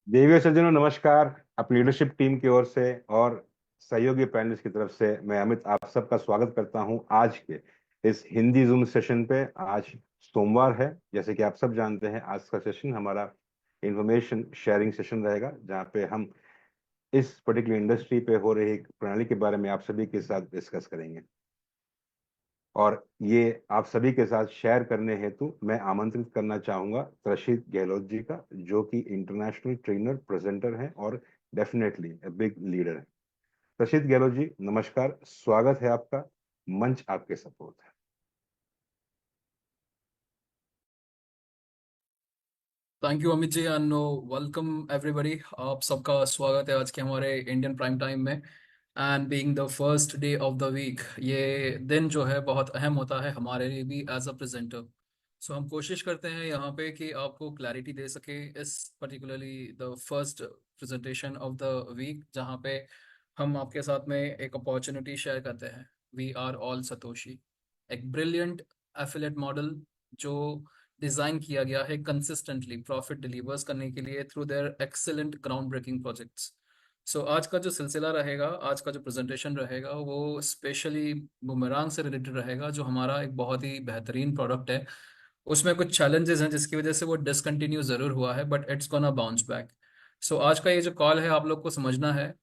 देवियों सज्जनों नमस्कार। अपनी लीडरशिप टीम की ओर से और सहयोगी पैनलिस्ट की तरफ से मैं अमित आप सबका स्वागत करता हूं आज के इस हिंदी जूम सेशन पे। आज सोमवार है, जैसे कि आप सब जानते हैं। आज का सेशन हमारा इंफॉर्मेशन शेयरिंग सेशन रहेगा, जहां पे हम इस पर्टिकुलर इंडस्ट्री पे हो रही एक प्रणाली के बारे में आप सभी के साथ डिस्कस करेंगे। और ये आप सभी के साथ शेयर करने हेतु मैं आमंत्रित करना चाहूंगा रशीद गहलोत जी का, जो कि इंटरनेशनल ट्रेनर प्रेजेंटर हैं और डेफिनेटली बिग लीडर हैं। रशीद गहलोत जी नमस्कार, स्वागत है आपका। मंच आपके सपोर्ट है। Thank you Amit ji and welcome everybody. आप सबका स्वागत है आज के हमारे इंडियन प्राइम टाइम में। And being the first day of the week, ये दिन जो है बहुत अहम होता है हमारे लिए भी एज अ प्रेजेंटर। सो हम कोशिश करते हैं यहाँ पे कि आपको क्लैरिटी दे सके इस particularly the first presentation of the week, जहाँ पे हम आपके साथ में एक अपॉर्चुनिटी शेयर करते हैं। वी आर ऑल सतोशी, एक ब्रिलियंट एफिलेट मॉडल जो डिजाइन किया गया है कंसिस्टेंटली प्रॉफिट डिलीवर्स करने के लिए through their excellent ground breaking projects. So आज का जो सिलसिला रहेगा, आज का जो प्रेजेंटेशन रहेगा, वो स्पेशली बुमरांग से रिलेटेड रहेगा, जो हमारा एक बहुत ही बेहतरीन प्रोडक्ट है। उसमें कुछ चैलेंजेस हैं जिसकी वजह से वो डिसकंटिन्यू जरूर हुआ है, but it's gonna bounce back. So आज का ये जो कॉल है, आप लोग को समझना है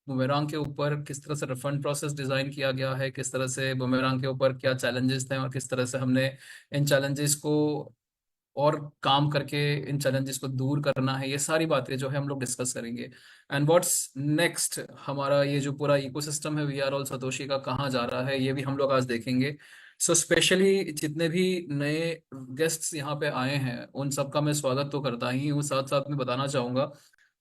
बुमेरांग के ऊपर किस तरह से रिफंड प्रोसेस डिजाइन किया गया है, किस तरह से बुमेरांग के ऊपर क्या चैलेंजेस थे और किस तरह से हमने इन चैलेंजेस को और काम करके इन चैलेंजेस को दूर करना है। ये सारी बातें जो है हम लोग डिस्कस करेंगे। एंड व्हाट्स नेक्स्ट, हमारा ये जो पूरा इकोसिस्टम है वी आर ऑल सतोशी का कहाँ जा रहा है, ये भी हम लोग आज देखेंगे। सो स्पेशली जितने भी नए गेस्ट्स यहाँ पे आए हैं, उन सबका मैं स्वागत तो करता ही हूँ, साथ साथ में बताना चाहूंगा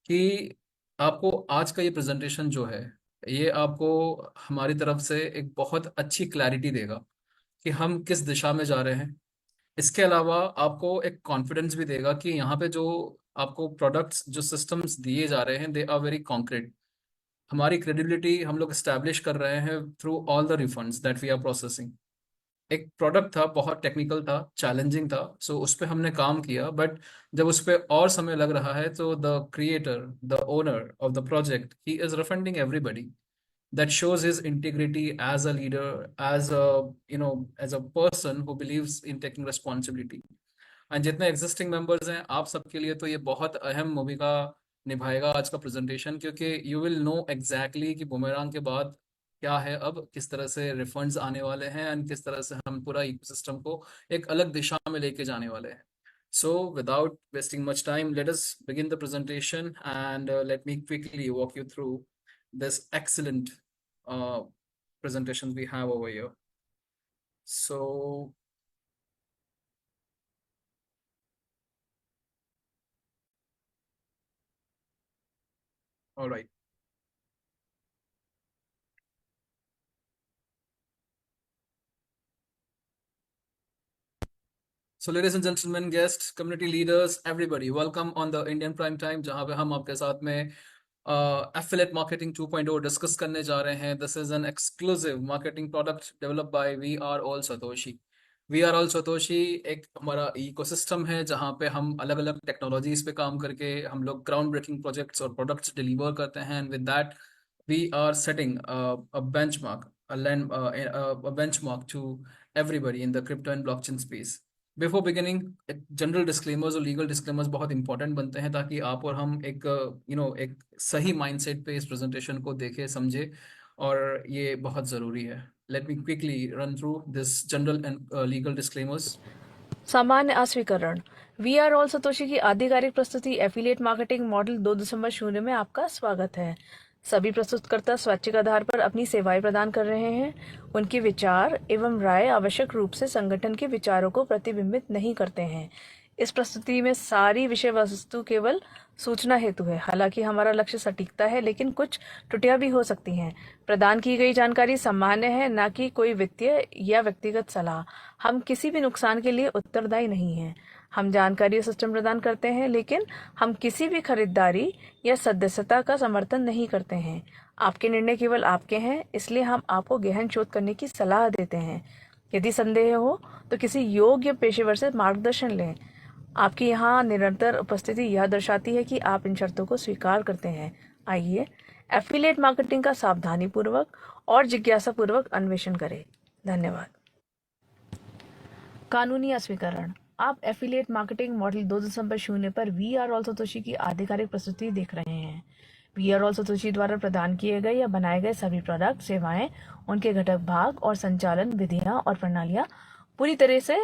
कि आपको आज का ये प्रेजेंटेशन जो है, ये आपको हमारी तरफ से एक बहुत अच्छी क्लैरिटी देगा कि हम किस दिशा में जा रहे हैं। इसके अलावा आपको एक कॉन्फिडेंस भी देगा कि यहाँ पे जो आपको प्रोडक्ट्स, जो सिस्टम्स दिए जा रहे हैं, दे आर वेरी कॉन्क्रीट। हमारी क्रेडिबिलिटी हम लोग स्टैब्लिश कर रहे हैं through all the refunds that we are processing. एक प्रोडक्ट था, बहुत टेक्निकल था, चैलेंजिंग था, सो उस पर हमने काम किया, बट जब उस पर और समय लग रहा है तो the creator, the owner of the project, he is refunding everybody. that shows his integrity as a leader, as a as a person who believes in taking responsibility। And जितने एग्जिस्टिंग मेंबर्स हैं, आप सबके लिए तो ये बहुत अहम भूमिका निभाएगा आज का प्रेजेंटेशन, क्योंकि यू विल नो एग्जैक्टली कि बुमेरांग के बाद क्या है, अब किस तरह से रिफंड्स आने वाले हैं एंड किस तरह से हम पूरा इकोसिस्टम को एक अलग दिशा में लेके जाने वाले हैं। So without wasting much time, let us begin the presentation and let me quickly walk you through this excellent uh, presentation we have over here. So, all right. So, ladies and gentlemen, guests, community leaders, everybody, welcome on the Indian Prime Time, जहाँ पे हम आपके साथ में affiliate marketing 2.0 discuss करने जा रहे हैं। This is an exclusive marketing product develop by we are all Satoshi. We are all Satoshi एक हमारा इकोसिस्टम है, जहाँ पे हम अलग अलग टेक्नोलॉजीज पे काम करके हम लोग ग्राउंड ब्रेकिंग प्रोजेक्ट्स और प्रोडक्ट्स डिलीवर करते हैं। And with that we are setting a benchmark, a benchmark to everybody in the crypto and blockchain space। Before beginning, general disclaimers और लीगल डिस्क्लेमर्स बहुत इंपॉर्टेंट बनते हैं, ताकि आप और हम एक एक सही माइंडसेट पे इस प्रेजेंटेशन को देखें, समझे, और ये बहुत ज़रूरी है। Let me quickly run through this general and legal disclaimers. सामान्य अस्वीकरण। वी आर ऑल सतोशी की आधिकारिक प्रस्तुति एफिलिएट मार्केटिंग मॉडल 2.0 में आपका स्वागत है। सभी प्रस्तुतकर्ता स्वैच्छिक आधार पर अपनी सेवाएं प्रदान कर रहे हैं। उनके विचार एवं राय आवश्यक रूप से संगठन के विचारों को प्रतिबिंबित नहीं करते हैं। इस प्रस्तुति में सारी विषय वस्तु केवल सूचना हेतु है। हालांकि हमारा लक्ष्य सटीकता है, लेकिन कुछ त्रुटियां भी हो सकती हैं। प्रदान की गई जानकारी सामान्य है, न कि कोई वित्तीय या व्यक्तिगत सलाह। हम किसी भी नुकसान के लिए उत्तरदायी नहीं हैं। हम जानकारी और सिस्टम प्रदान करते हैं, लेकिन हम किसी भी खरीदारी या सदस्यता का समर्थन नहीं करते हैं। आपके निर्णय केवल आपके हैं, इसलिए हम आपको गहन शोध करने की सलाह देते हैं। यदि संदेह हो तो किसी योग्य पेशेवर से मार्गदर्शन लें। आपकी यहाँ निरंतर उपस्थिति यह दर्शाती है कि आप इन शर्तों को स्वीकार करते हैं। आइए एफिलिएट मार्केटिंग का सावधानीपूर्वक और जिज्ञासापूर्वक अन्वेषण करें। धन्यवाद। कानूनी अस्वीकरण। आप एफिलिएट मार्केटिंग मॉडल 2.0 पर वी आर ऑल सतोशी की आधिकारिक प्रस्तुति देख रहे हैं। वी आर ऑल सतोशी द्वारा प्रदान किए गए या बनाए गए सभी प्रोडक्ट, सेवाएं, उनके घटक भाग और संचालन विधियां और प्रणालियां पूरी तरह से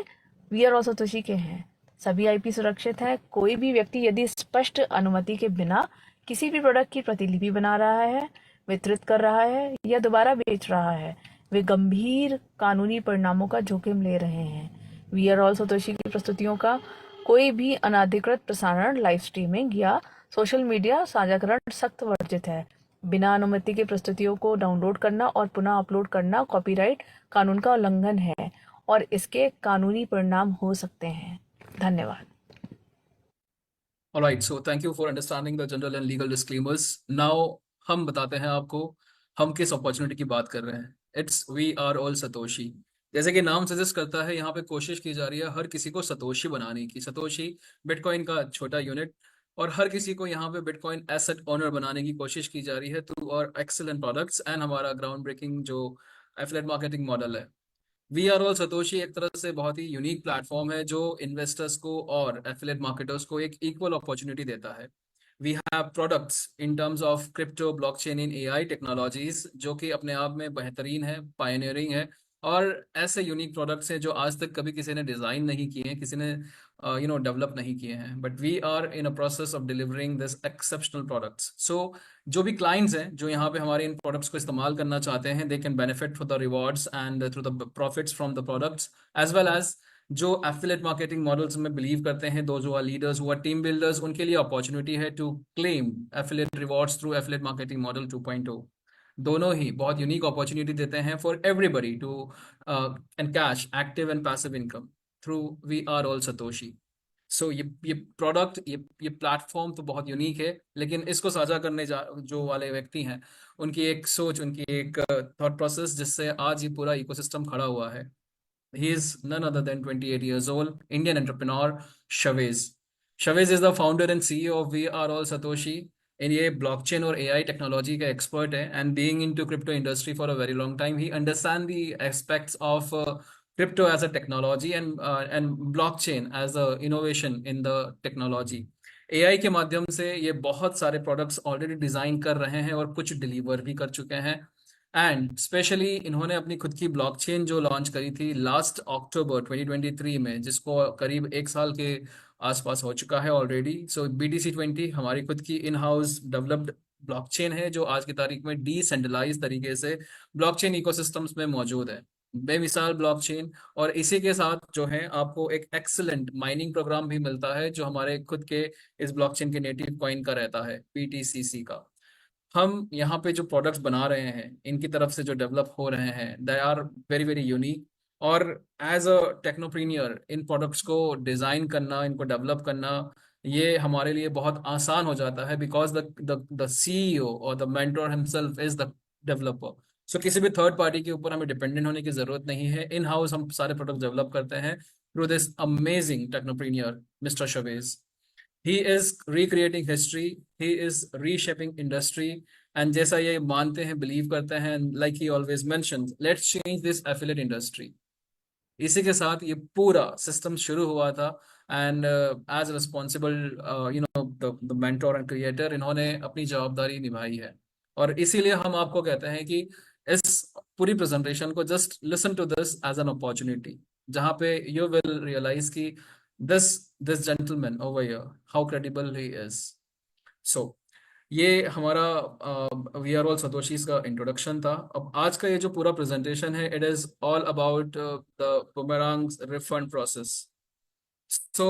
वी आर ऑल सतोशी के हैं। सभी आईपी सुरक्षित है। कोई भी व्यक्ति यदि स्पष्ट अनुमति के बिना किसी भी प्रोडक्ट की प्रतिलिपि बना रहा है, वितरित कर रहा है या दोबारा बेच रहा है, वे गंभीर कानूनी परिणामों का जोखिम ले रहे हैं। वी आर ऑल सतोशी की प्रस्तुतियों का कोई भी अनाधिकृत प्रसारण, लाइव स्ट्रीमिंग या सोशल मीडिया साझाकरण सख्त वर्जित है। बिना अनुमति के प्रस्तुतियों को डाउनलोड करना और पुनः अपलोड करना कॉपीराइट कानून का उल्लंघन है और इसके कानूनी परिणाम हो सकते हैं। धन्यवाद। All right, so thank you for understanding the general and legal disclaimers. Now हम बताते हैं आपको हम किस अपॉर्चुनिटी की बात कर रहे हैं। It's we are all Satoshi. जैसे कि नाम सजेस्ट करता है, यहाँ पे कोशिश की जा रही है हर किसी को सतोशी बनाने की। सतोशी बिटकॉइन का छोटा यूनिट, और हर किसी को यहाँ पे बिटकॉइन एसेट ओनर बनाने की कोशिश की जा रही है थ्रू और एक्सेलेंट प्रोडक्ट्स एंड हमारा ग्राउंड ब्रेकिंग जो एफिलिएट मार्केटिंग मॉडल है। वी आर ऑल सतोशी एक तरह से बहुत ही यूनिक प्लेटफॉर्म है जो इन्वेस्टर्स को और एफिलिएट मार्केटर्स को एक इक्वल अपॉर्चुनिटी देता है। We have products in terms of crypto, blockchain in AI technologies, जो कि अपने आप में बेहतरीन है, पायनियरिंग है, और ऐसे यूनिक प्रोडक्ट्स हैं जो आज तक कभी किसी ने डिजाइन नहीं किए हैं, किसी ने डेवलप नहीं किए हैं। But we are in a process of delivering this exceptional products. So जो भी क्लाइंट्स हैं जो यहाँ पे हमारे इन प्रोडक्ट्स को इस्तेमाल करना चाहते हैं, they can benefit for the rewards and through the profits from the products, as well as जो एफिलिएट मार्केटिंग मॉडल्स में बिलीव करते हैं, दो जो आर लीडर्स, वो आर टीम बिल्डर्स, उनके लिए अपॉर्चुनिटी है to claim affiliate rewards through affiliate marketing model 2.0। दोनों ही बहुत यूनिक अपॉर्चुनिटी देते हैं for everybody to encash active and passive income through we are all Satoshi. सो ये प्रोडक्ट, ये प्लेटफॉर्म तो बहुत यूनिक है, लेकिन इसको साझा करने जो वाले व्यक्ति हैं, उनकी एक सोच, उनकी एक थॉट प्रोसेस, जिससे आज ये पूरा इकोसिस्टम खड़ा हुआ है। He is none other than 28 years old, Indian entrepreneur, Shavez. Shavez is the founder and CEO of We Are All Satoshi। इन ये ब्लॉकचेन और एआई टेक्नोलॉजी का एक्सपर्ट है, and being into crypto industry for a very long time, he understand the aspects of crypto as a technology and blockchain as a innovation in the technology। AI के माध्यम से ये बहुत सारे products already design कर रहे हैं और कुछ डिलीवर भी कर चुके हैं। एंड स्पेशली इन्होंने अपनी खुद की ब्लॉकचेन जो लॉन्च करी थी लास्ट अक्टूबर 2023 में, जिसको करीब एक साल के आसपास हो चुका है ऑलरेडी। सो BTC20 हमारी खुद की इन हाउस डेवलप्ड ब्लॉकचेन है जो आज की तारीख में डिसेंट्रलाइज तरीके से ब्लॉकचेन इकोसिस्टम्स में मौजूद है, बेमिसाल ब्लॉकचेन। और इसी के साथ जो है आपको एक एक्सीलेंट माइनिंग प्रोग्राम भी मिलता है जो हमारे खुद के इस ब्लॉकचेन के नेटिव कॉइन का रहता है, PTCC का। हम यहाँ पे जो प्रोडक्ट्स बना रहे हैं, इनकी तरफ से जो डेवलप हो रहे हैं, they are very very unique. और एज अ टेक्नोप्रीनियर इन प्रोडक्ट्स को डिज़ाइन करना, इनको डेवलप करना, ये हमारे लिए बहुत आसान हो जाता है, बिकॉज द CEO और the mentor himself is the developer. So किसी भी थर्ड पार्टी के ऊपर हमें डिपेंडेंट होने की जरूरत नहीं है। इन हाउस हम सारे प्रोडक्ट डेवलप करते हैं through this amazing technopreneur mister Shavez. He is recreating history, he is reshaping industry, and जैसा ये मानते हैं, बिलीव करते हैं, like he always mentions, let's change this affiliate industry। इसी के साथ ये पूरा सिस्टम शुरू हुआ था, and as responsible the mentor and creator, इन्होंने अपनी जवाबदारी निभाई है। और इसीलिए हम आपको कहते हैं कि इस पूरी प्रेजेंटेशन को just listen to this as an opportunity, जहाँ पे यू विल रियलाइज कि this gentleman over here, how credible he is. So ये हमारा वी आर ऑल सतोशीज का इंट्रोडक्शन था। अब आज का ये जो पूरा प्रेजेंटेशन है, it is all about the boomerang refund process. So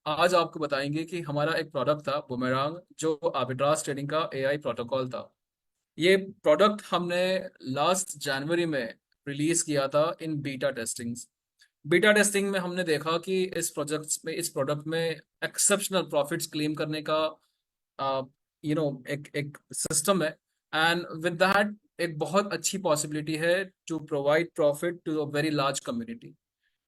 आज आपको बताएंगे कि हमारा एक प्रोडक्ट था बुमेरांग, जो आर्बिट्राज ट्रेडिंग का एआई प्रोटोकॉल था। ये प्रोडक्ट हमने लास्ट जनवरी में रिलीज किया था इन बीटा टेस्टिंग में हमने देखा कि इस प्रोडक्ट में एक्सेप्शनल प्रॉफिट्स क्लेम करने का एक सिस्टम है, एंड विद दैट एक बहुत अच्छी पॉसिबिलिटी है to provide profit to a very large community.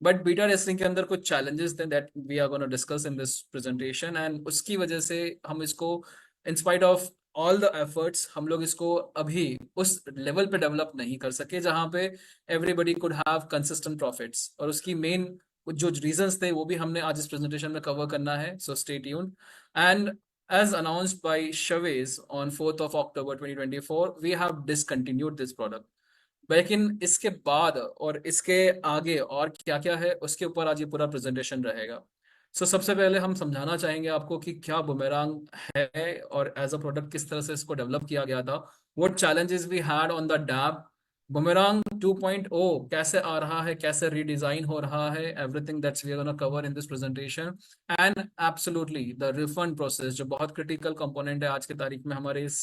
But beta testing के अंदर कुछ चैलेंजेस थे that we are gonna discuss in this presentation, and उसकी वजह से हम इसको in spite of all the efforts हम लोग इसको अभी उस लेवल पे डेवलप नहीं कर सके जहां पे everybody could have consistent profits. और उसकी मेन जो रीजंस थे वो भी हमने आज इस प्रेजेंटेशन में कवर करना है, so stay tuned. And as announced by Chavez on 4th of October 2024, we have discontinued this product. लेकिन इसके बाद और इसके आगे और क्या क्या है उसके ऊपर आज ये पूरा प्रेजेंटेशन रहेगा। सो सबसे पहले हम समझाना चाहेंगे आपको कि क्या बुमेरांग है और एज अ प्रोडक्ट किस तरह से इसको डेवलप किया गया था, what challenges we had on the dab, boomerang 2.0 कैसे आ रहा है, कैसे रीडिजाइन हो रहा है, everything that's we are gonna cover in this presentation. And absolutely the refund process जो बहुत क्रिटिकल कंपोनेंट है आज की तारीख में हमारे इस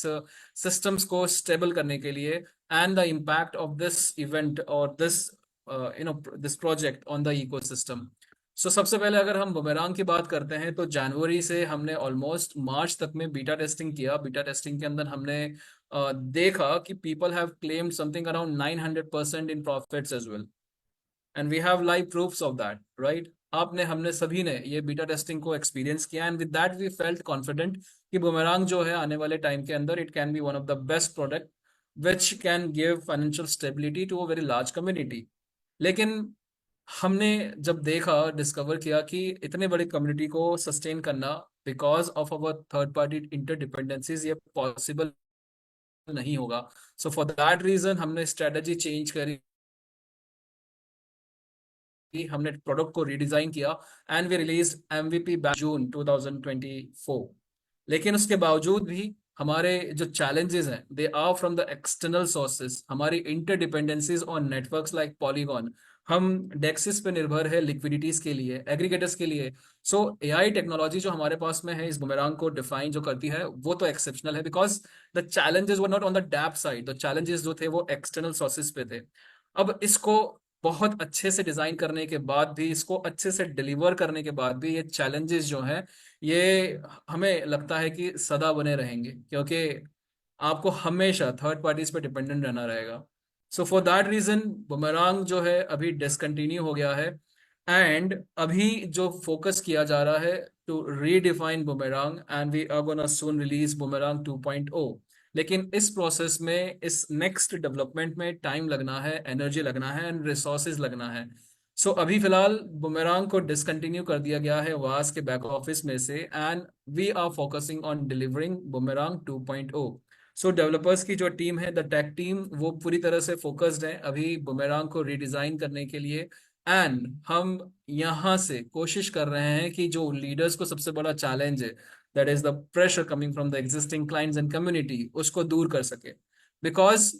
सिस्टम्स को स्टेबल करने के लिए, and the impact of this event or this this project on the ecosystem. So सबसे पहले अगर हम बुमेरांग की बात करते हैं तो जनवरी से हमने ऑलमोस्ट मार्च तक में बीटा टेस्टिंग किया। बीटा टेस्टिंग के अंदर हमने देखा कि people have claimed something around 900% in profits as well, and we have live proofs of that, right. आपने हमने सभी ने ये बीटा टेस्टिंग को एक्सपीरियंस किया, and with that we felt confident कि बुमेरांग जो है आने वाले टाइम के अंदर it can be one of the best product which can give financial stability to a very large community. लेकिन हमने जब देखा, डिस्कवर किया कि इतने बड़ी कम्युनिटी को सस्टेन करना because of our third party interdependencies ये पॉसिबल नहीं होगा। सो फॉर दैट रीजन हमने स्ट्रेटजी चेंज करी, हमने प्रोडक्ट को रीडिजाइन किया and we release MVP June 2024। लेकिन उसके बावजूद भी हमारे जो चैलेंजेस हैं they are from the external sources, हमारी interdependencies on networks like Polygon, हम डेक्सिस पे निर्भर है लिक्विडिटीज के लिए, एग्रीगेटर्स के लिए। सो एआई टेक्नोलॉजी जो हमारे पास में है इस बुमेरांग को डिफाइन जो करती है वो तो एक्सेप्शनल है, because the challenges were not on the dapp side, the challenges जो थे वो एक्सटर्नल सोर्सेज पे थे। अब इसको बहुत अच्छे से डिजाइन करने के बाद भी, इसको अच्छे से डिलीवर करने के बाद भी ये चैलेंजेस जो हैं ये हमें लगता है कि सदा बने रहेंगे, क्योंकि आपको हमेशा थर्ड पार्टीज पे डिपेंडेंट रहना रहेगा। सो फॉर दैट रीजन बुमेरांग जो है अभी डिसकंटिन्यू हो गया है, एंड अभी जो फोकस किया जा रहा है to redefine boomerang, and we are gonna soon release boomerang 2.0। लेकिन इस प्रोसेस में, इस नेक्स्ट डेवलपमेंट में टाइम लगना है, एनर्जी लगना है एंड रिसोर्सेज लगना है। सो अभी फिलहाल बुमेरांग को डिसकंटिन्यू कर दिया गया है वास के बैक ऑफिस में से, and we are focusing on delivering boomerang 2.0। So developers की जो टीम है, द टेक टीम, वो पूरी तरह से फोकस्ड है अभी बुमेरांग को रीडिजाइन करने के लिए। एंड हम यहाँ से कोशिश कर रहे हैं कि जो लीडर्स को सबसे बड़ा चैलेंज है, that is the pressure coming from the existing clients and community, उसको दूर कर सके। Because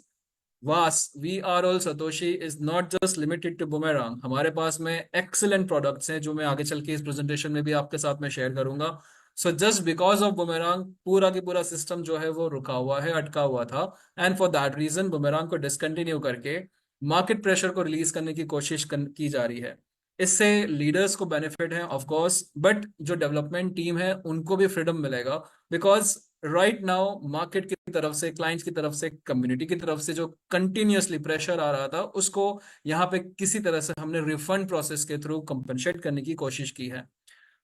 was we are all Satoshi is not just limited to boomerang, हमारे पास में एक्सीलेंट प्रोडक्ट्स हैं जो मैं आगे चल के इस प्रेजेंटेशन में भी आपके साथ में शेयर करूंगा। So just because of boomerang पूरा की पूरा सिस्टम जो है वो रुका हुआ है, अटका हुआ था, and for that reason boomerang को डिसकंटिन्यू करके मार्केट प्रेशर को रिलीज करने की कोशिश की जा रही है। इससे लीडर्स को बेनिफिट है ऑफ कोर्स, बट जो डेवलपमेंट टीम है उनको भी फ्रीडम मिलेगा, बिकॉज राइट नाउ मार्केट की तरफ से, क्लाइंट्स की तरफ से, कम्युनिटी की तरफ से जो कंटिन्यूअसली प्रेशर आ रहा था उसको यहाँ पे किसी तरह से हमने रिफंड प्रोसेस के थ्रू कंपनसेट करने की कोशिश की है।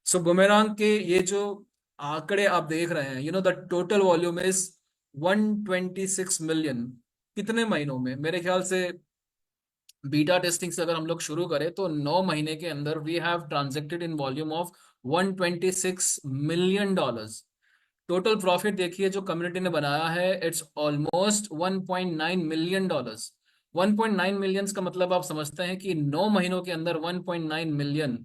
सो बुमेरांग के ये जो आंकड़े आप देख रहे हैं, the total volume is 126 million. कितने महीनों में? मेरे ख्याल से बीटा टेस्टिंग से अगर हम लोग शुरू करें तो 9 महीने के अंदर we have transacted in volume of 126 million dollars. Total profit देखिए जो कम्युनिटी ने बनाया है, it's almost 1.9 million dollars. 1.9 million का मतलब आप समझते हैं कि 9 महीनों के अंदर 1.9 million,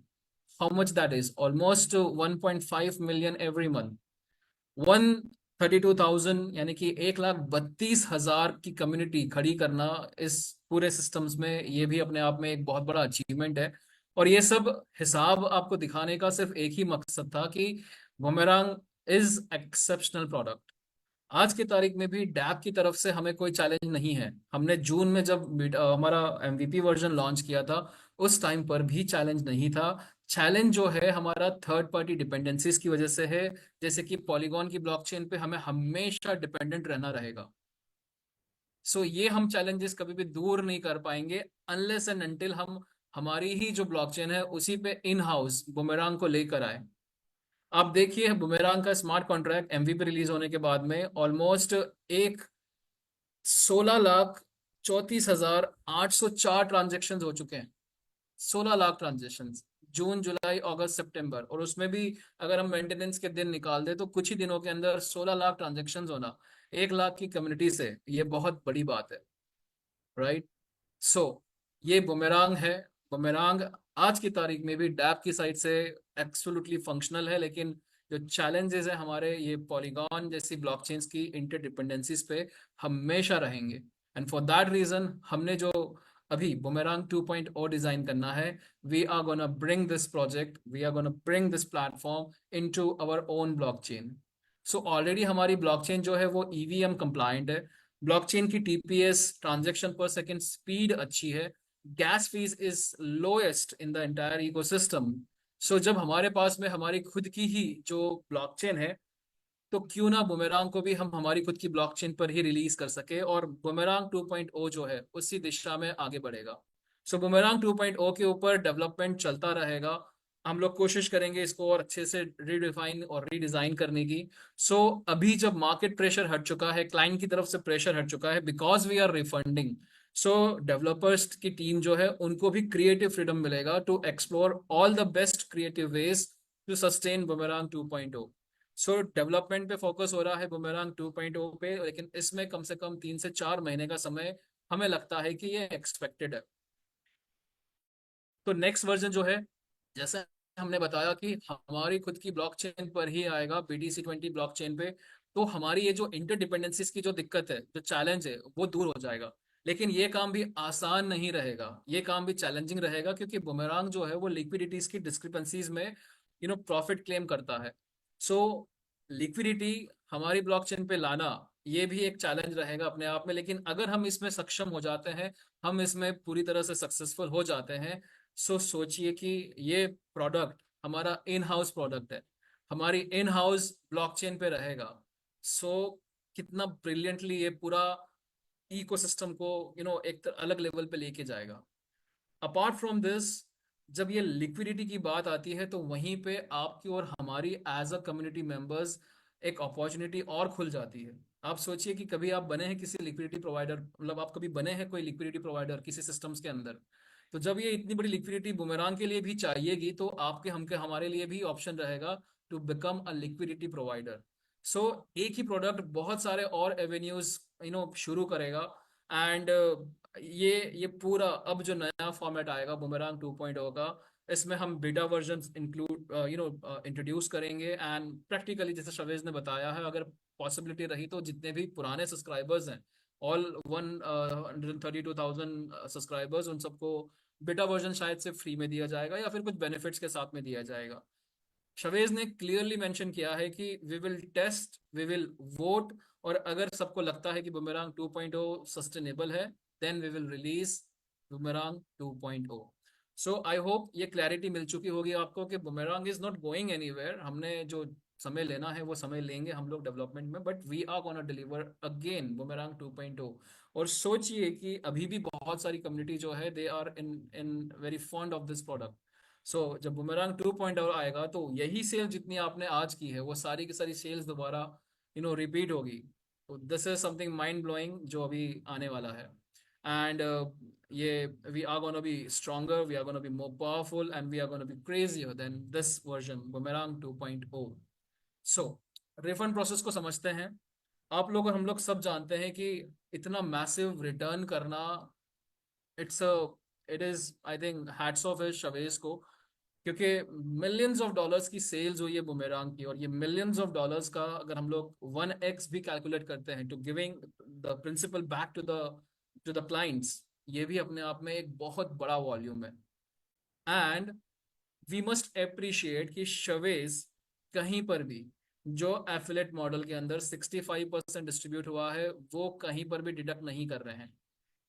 how much that is? Almost 1.5 million every month. 132,000 यानी कि 1,32,000 की कम्युनिटी खड़ी करना इस पूरे सिस्टम्स में, ये भी अपने आप में एक बहुत बड़ा अचीवमेंट है। और ये सब हिसाब आपको दिखाने का सिर्फ एक ही मकसद था कि बुमेरांग इज एक्सेप्शनल प्रोडक्ट। आज की तारीख में भी डैप की तरफ से हमें कोई चैलेंज नहीं है। हमने जून में जब हमारा एमवीपी वर्जन लॉन्च किया था उस टाइम पर भी चैलेंज नहीं था। चैलेंज जो है हमारा थर्ड पार्टी डिपेंडेंसीज की वजह से है, जैसे कि पॉलीगॉन की ब्लॉकचेन पे हमें हमेशा डिपेंडेंट रहना रहेगा। सो ये हम चैलेंजेस कभी भी दूर नहीं कर पाएंगे अनलेस एंड अनटिल हम हमारी ही जो ब्लॉकचेन है उसी पे इन हाउस बुमेरांग को लेकर आए। आप देखिए बुमेरांग का स्मार्ट कॉन्ट्रैक्ट एमवीपी रिलीज होने के बाद में ऑलमोस्ट एक 16,34,804 ट्रांजेक्शन हो चुके हैं। 16 लाख ट्रांजेक्शन जून जुलाई अगस्त सितंबर, और उसमें भी अगर हम मेंटेनेंस के दिन निकाल दे तो कुछ ही दिनों के अंदर 16 लाख ट्रांजेक्शन होना 1 लाख की कम्युनिटी से, ये बहुत बड़ी बात है, राइट। सो ये बुमेरांग है। बुमेरांग आज की तारीख में भी डैप की साइड से एब्सोल्युटली फंक्शनल है, लेकिन जो चैलेंजेस है हमारे ये पॉलीगॉन जैसी ब्लॉकचेन्स की इंटरडिपेंडेंसीज पे हमेशा रहेंगे। एंड फॉर दैट रीजन हमने जो अभी बुमेरांग 2.0 डिजाइन करना है, we are gonna bring this project, we are gonna bring this platform into our own blockchain. So already हमारी ब्लॉकचेन जो है वो ईवीएम कंप्लायंट है। ब्लॉकचेन की TPS transaction per second speed अच्छी है। Gas fees is lowest in the entire ecosystem. So जब हमारे पास में हमारी खुद की ही जो ब्लॉकचेन है, तो क्यों ना बुमेरांग को भी हम हमारी खुद की ब्लॉकचेन पर ही रिलीज कर सके, और बुमेरांग 2.0 जो है उसी दिशा में आगे बढ़ेगा। सो बुमेरांग 2.0 के ऊपर डेवलपमेंट चलता रहेगा। हम लोग कोशिश करेंगे इसको और अच्छे से रीडिफाइन और रीडिजाइन करने की। सो अभी जब मार्केट प्रेशर हट चुका है, क्लाइंट की तरफ से प्रेशर हट चुका है, because we are refunding, so developers की टीम जो है उनको भी क्रिएटिव फ्रीडम मिलेगा to explore all the best creative ways to sustain boomerang 2.0। So development पे फोकस हो रहा है बुमेरांग 2.0 पे, लेकिन इसमें कम से कम 3 से 4 महीने का समय हमें लगता है कि ये एक्सपेक्टेड है। तो नेक्स्ट वर्जन जो है, जैसे हमने बताया कि हमारी खुद की ब्लॉकचेन पर ही आएगा, BTC20 ब्लॉकचेन पे, तो हमारी ये जो इंटरडिपेंडेंसीज की जो दिक्कत है, जो चैलेंज है, वो दूर हो जाएगा। लेकिन ये काम भी आसान नहीं रहेगा, ये काम भी चैलेंजिंग रहेगा, क्योंकि बुमेरांग जो है वो लिक्विडिटीज की डिस्क्रिपेंसीज में प्रॉफिट क्लेम करता है। सो लिक्विडिटी हमारी ब्लॉकचेन पे लाना ये भी एक चैलेंज रहेगा अपने आप में, लेकिन अगर हम इसमें सक्षम हो जाते हैं, हम इसमें पूरी तरह से सक्सेसफुल हो जाते हैं, सो सोचिए कि ये प्रोडक्ट हमारा इन हाउस प्रोडक्ट है, हमारी इन हाउस ब्लॉकचेन पे रहेगा। सो कितना ब्रिलियंटली ये पूरा इकोसिस्टम को एक अलग लेवल पे लेके जाएगा। अपार्ट फ्रॉम दिस, जब ये लिक्विडिटी की बात आती है तो वहीं पे आपकी और हमारी एज अ कम्युनिटी मेंबर्स एक अपॉर्चुनिटी और खुल जाती है। आप सोचिए कि कभी आप बने हैं किसी लिक्विडिटी प्रोवाइडर, मतलब आप कभी बने हैं कोई लिक्विडिटी प्रोवाइडर किसी सिस्टम्स के अंदर, तो जब ये इतनी बड़ी लिक्विडिटी बुमेरांग के लिए भी चाहिएगी, तो आपके हमके हमारे लिए भी ऑप्शन रहेगा to become a liquidity provider. So एक ही प्रोडक्ट बहुत सारे और एवेन्यूज शुरू करेगा। एंड ये पूरा अब जो नया फॉर्मेट आएगा बुमेरांग 2.0 का, इसमें हम बीटा वर्जन इंक्लूड इंट्रोड्यूस करेंगे। एंड प्रैक्टिकली जैसे शवेज ने बताया है, अगर पॉसिबिलिटी रही तो जितने भी पुराने सब्सक्राइबर्स हैं, ऑल 132,000 सब्सक्राइबर्स, उन सबको बीटा वर्जन शायद से फ्री में दिया जाएगा या फिर कुछ बेनिफिट्स के साथ में दिया जाएगा। शवेज ने क्लियरली मेंशन किया है कि we will test, we will vote, और अगर सबको लगता है कि बुमेरांग 2.0 सस्टेनेबल है, then we will release boomerang 2.0। So I hope ये क्लैरिटी मिल चुकी होगी आपको कि boomerang is not going anywhere. हमने जो समय लेना है वो समय लेंगे हम लोग डेवलपमेंट में, but we are gonna deliver again boomerang 2.0। और सोचिए कि अभी भी बहुत सारी कम्युनिटी जो है they are in in very fond of this product. So जब बुमेरांग 2.0 आएगा तो यही सेल जितनी आपने आज की है वो सारी की सारी सेल्स दोबारा रिपीट होगी। तो this is something mind blowing जो अभी आने वाला है। एंड ये we are gonna be stronger, we are gonna be more powerful, and we are gonna be crazier than this version boomerang 2.0। So refund process को समझते हैं। आप लोग और हम लोग सब जानते हैं कि इतना मैसिव रिटर्न करना, it's it is I think hats off is Shavez को, क्योंकि मिलियंस ऑफ डॉलर्स की सेल्स हुई है बुमेरांग की, और ये मिलियंस ऑफ डॉलर्स का अगर हम लोग 1x भी कैलकुलेट करते हैं to giving the principal back to the clients, ये भी अपने आप में एक बहुत बड़ा वॉल्यूम है। एंड वी मस्ट अप्रिशिएट कि शवेज कहीं पर भी जो एफिलेट मॉडल के अंदर 65% डिस्ट्रीब्यूट हुआ है वो कहीं पर भी डिडक्ट नहीं कर रहे हैं।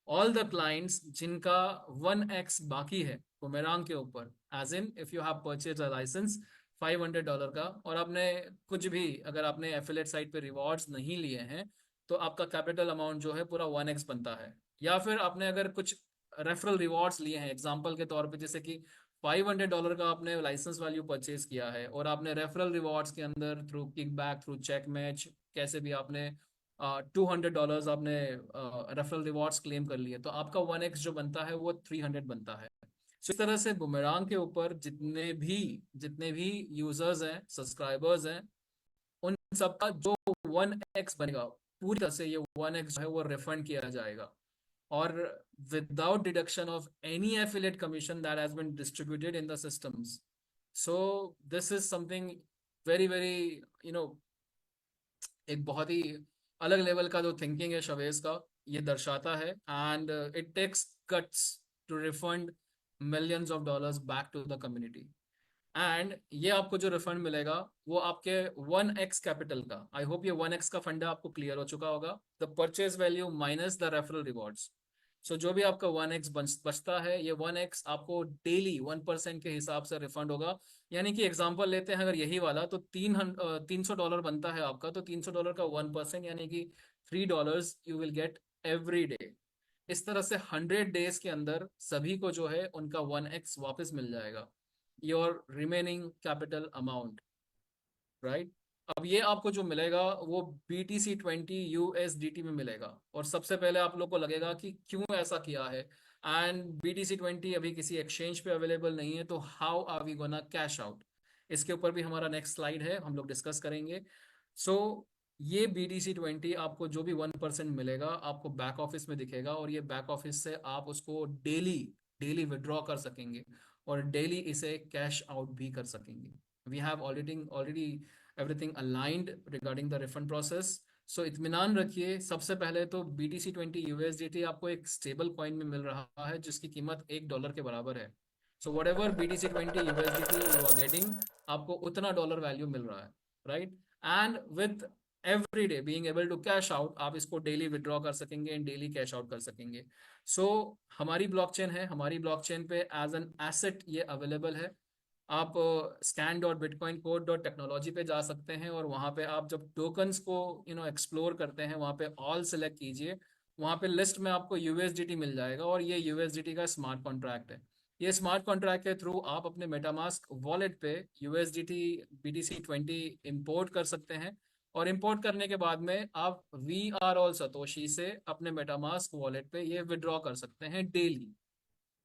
ऑल द क्लाइंट्स जिनका 1x बाकी है बुमेरांग के ऊपर, as in if you have purchase a licence $500 का, और आपने कुछ भी अगर आपने एफिलेट साइट पे रिवॉर्ड्स नहीं लिए हैं, तो आपका कैपिटल अमाउंट जो है पूरा 1x बनता है। या फिर आपने अगर कुछ रेफरल रिवॉर्ड्स लिए हैं। एग्जांपल के तौर पे जैसे कि $500 का आपने लाइसेंस वैल्यू परचेज किया है और आपने रेफरल रिवॉर्ड्स के अंदर through kickback, through check match, कैसे भी आपने $200 आपने रेफरल रिवॉर्ड्स क्लेम कर लिए, तो आपका 1x जो बनता है वो 300 बनता है। So, इस तरह से बुमेरांग के ऊपर जितने भी यूजर्स हैं, सब्सक्राइबर्स हैं, उन सबका जो 1x बनेगा, पूरी तरह से ये 1x जो है वो रिफंड किया जाएगा, और without deduction of any affiliate commission that has been distributed in the systems. So this is something very very you know एक बहुत ही अलग लेवल का जो थिंकिंग है शवेज का, ये दर्शाता है। And it takes cuts to refund millions of dollars back to the community. And ये आपको जो रिफंड मिलेगा वो आपके 1x कैपिटल का, आई होप ये 1x का फंड आपको क्लियर हो चुका होगा, the purchase value minus the referral rewards. So जो भी आपका 1x बचता है, ये 1x आपको डेली 1% के हिसाब से रिफंड होगा। यानी कि एग्जांपल लेते हैं अगर यही वाला, तो $300 बनता है आपका, तो $300 का 1% यानी कि $3 you will get every day. इस तरह से 100 डेज के अंदर सभी को जो है उनका 1x वापस मिल जाएगा, your remaining capital amount, right. अब ये आपको जो मिलेगा वो BTC20 USDT में मिलेगा। और सबसे पहले आप लोग को लगेगा कि क्यों ऐसा किया है, एंड BTC20 अभी किसी एक्सचेंज पे अवेलेबल नहीं है, तो how are we gonna cash out, इसके ऊपर भी हमारा नेक्स्ट स्लाइड है, हम लोग डिस्कस करेंगे। सो ये BTC20 आपको जो भी 1% मिलेगा आपको बैक ऑफिस में दिखेगा, और ये बैक ऑफिस से आप उसको डेली विड्रॉ कर सकेंगे और डेली इसे कैश आउट भी कर सकेंगे। We have already everything aligned regarding the refund process. So इत्मीनान रखिए, सबसे पहले तो BTC20 USDT आपको एक स्टेबल कॉइन में मिल रहा है जिसकी कीमत $1 के बराबर है। So whatever BTC20 USDT you are getting, आपको उतना डॉलर वैल्यू मिल रहा है, right. And with every day being able to cash out, आप इसको डेली विड्रॉ कर सकेंगे एंड डेली कैश आउट कर सकेंगे। सो हमारी ब्लॉकचेन है, हमारी ब्लॉकचेन पे एज एन एसेट ये अवेलेबल है। आप scan.bitcoincode.technology पे जा सकते हैं, और वहाँ पे आप जब टोकन्स को एक्सप्लोर करते हैं, वहाँ पे ऑल सेलेक्ट कीजिए, वहाँ पे लिस्ट में आपको USDT मिल जाएगा, और ये USDT का स्मार्ट कॉन्ट्रैक्ट है। ये स्मार्ट कॉन्ट्रैक्ट के थ्रू आप अपने मेटामास्क वॉलेट पे USDT BTC20 इंपोर्ट कर सकते हैं, और इंपोर्ट करने के बाद में आप VR सतोशी से अपने मेटामास्क वॉलेट पे ये विड्रॉ कर सकते हैं डेली,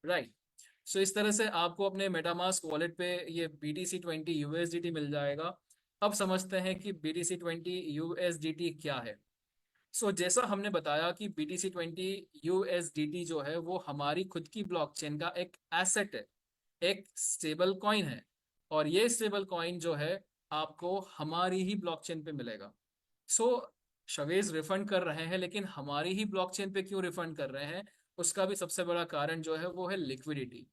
राइट। सो इस तरह से आपको अपने मेटामास्क वॉलेट पे ये BTC20 USDT मिल जाएगा। अब समझते हैं कि BTC20 USDT क्या है। सो जैसा हमने बताया कि BTC20 USDT जो है वो हमारी खुद की ब्लॉकचेन का एक एसेट है, एक स्टेबल कॉइन है, और ये स्टेबल कॉइन जो है आपको हमारी ही ब्लॉकचेन पे मिलेगा। सो शवेज रिफंड कर रहे हैं, लेकिन हमारी ही ब्लॉकचेन पे क्यों रिफंड कर रहे हैं, उसका भी सबसे बड़ा कारण जो है वो है लिक्विडिटी।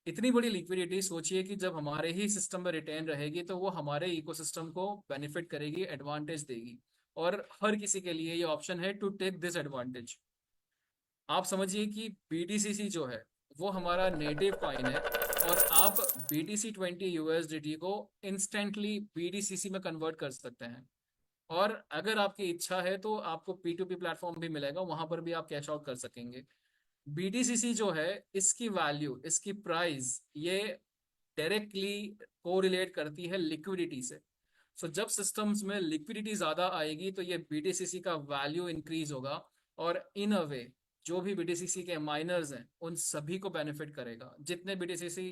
इतनी बड़ी लिक्विडिटी, सोचिए कि जब हमारे ही सिस्टम में रिटेन रहेगी तो वो हमारे इकोसिस्टम को बेनिफिट करेगी, एडवांटेज देगी, और हर किसी के लिए ये ऑप्शन है टू टेक दिस एडवांटेज। आप समझिए कि BTCC जो है वो हमारा नेटिव कॉइन है, और आप BTC20 USDT को इंस्टेंटली BTCC में कन्वर्ट कर सकते हैं, और अगर आपकी इच्छा है तो आपको P2P प्लेटफॉर्म भी मिलेगा, वहां पर भी आप कैश आउट कर सकेंगे। BTCC जो है इसकी वैल्यू, इसकी प्राइस, ये डायरेक्टली कोरिलेट करती है लिक्विडिटी से। सो जब सिस्टम्स में लिक्विडिटी ज्यादा आएगी तो ये BTCC का वैल्यू इंक्रीज होगा, और इन अ वे जो भी BTCC के माइनर्स हैं उन सभी को बेनिफिट करेगा। जितने BTCC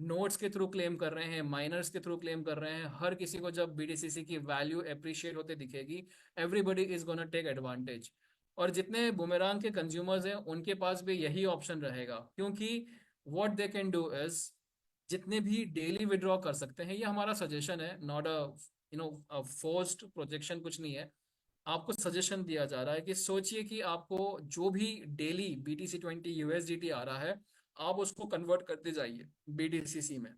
नोट्स के थ्रू क्लेम कर रहे हैं, माइनर्स के थ्रू क्लेम कर रहे हैं, हर किसी को जब BTCC की वैल्यू अप्रिशिएट होते दिखेगी, everybody is gonna take advantage. और जितने बुमेरांग के कंज्यूमर्स हैं उनके पास भी यही ऑप्शन रहेगा, क्योंकि what they can do is जितने भी डेली विड्रॉ कर सकते हैं, ये हमारा सजेशन है, नॉट अ फोर्स्ड प्रोजेक्शन, कुछ नहीं है, आपको सजेशन दिया जा रहा है कि सोचिए कि आपको जो भी डेली BTC20 USDT आ रहा है, आप उसको कन्वर्ट करते जाइए BTCC में।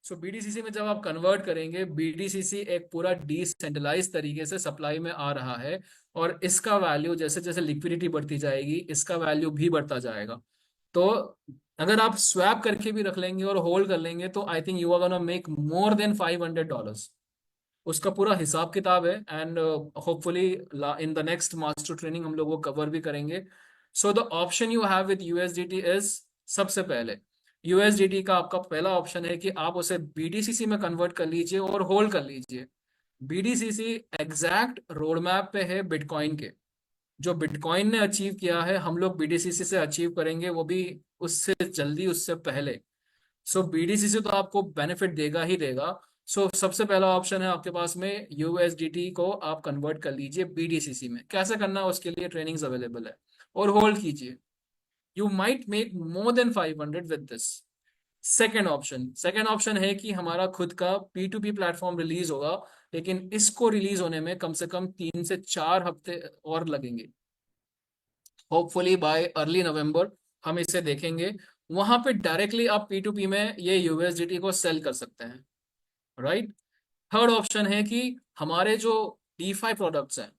सो BTCC में जब आप कन्वर्ट करेंगे, BTCC एक पूरा डिसेंट्रलाइज तरीके से सप्लाई में आ रहा है, और इसका वैल्यू जैसे जैसे लिक्विडिटी बढ़ती जाएगी इसका वैल्यू भी बढ़ता जाएगा। तो अगर आप स्वैप करके भी रख लेंगे और होल्ड कर लेंगे तो I think you are gonna make more than $500। उसका पूरा हिसाब किताब है, and hopefully in the next master training हम लोग वो कवर भी करेंगे। So the option you have with USDT is, सबसे पहले यूएसडीटी का आपका पहला ऑप्शन है कि आप उसे बीडीसीसी में कन्वर्ट कर लीजिए और होल्ड कर लीजिए। बीडीसीसी एग्जैक्ट रोड मैप पे है बिटकॉइन के। जो बिटकॉइन ने अचीव किया है हम लोग बीडीसीसी से अचीव करेंगे, वो भी उससे जल्दी, उससे पहले। सो बीडीसीसी तो आपको बेनिफिट देगा ही देगा। सो सबसे पहला ऑप्शन है आपके पास में, यूएसडीटी को आप कन्वर्ट कर लीजिए बीडीसीसी में। कैसे करना है उसके लिए ट्रेनिंग्स अवेलेबल है, और होल्ड कीजिए। You might make more than 500 with this. Second option है कि हमारा खुद का P2P प्लेटफॉर्म रिलीज होगा, लेकिन इसको रिलीज होने में कम से कम 3 से 4 हफ्ते और लगेंगे। होपफुली बाय अर्ली नवंबर हम इसे देखेंगे। वहां पे डायरेक्टली आप P2P में ये यूएसडीटी को सेल कर सकते हैं, राइट। थर्ड ऑप्शन है कि हमारे जो DeFi प्रोडक्ट्स हैं,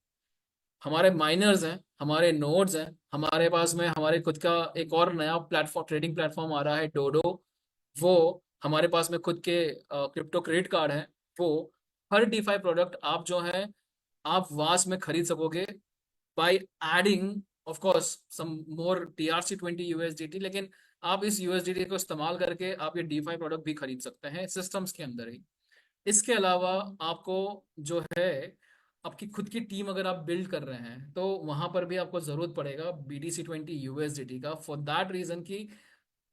हमारे माइनर्स हैं, हमारे नोड्स हैं, हमारे पास में हमारे खुद का एक और नया प्लेटफॉर्म, ट्रेडिंग प्लेटफॉर्म आ रहा है डोडो। वो हमारे पास में खुद के क्रिप्टो क्रेडिट कार्ड हैं। वो हर डीफाई प्रोडक्ट आप जो है आप वास में खरीद सकोगे by adding of course some more TRC20 USDT. लेकिन आप इस यूएसडीटी को इस्तेमाल करके आप ये डीफाई प्रोडक्ट भी खरीद सकते हैं सिस्टम्स के अंदर ही। इसके अलावा आपको जो है आपकी खुद की टीम अगर आप बिल्ड कर रहे हैं तो वहां पर भी आपको जरूरत पड़ेगा BTC20 यूएसडीटी का, फॉर दैट रीजन कि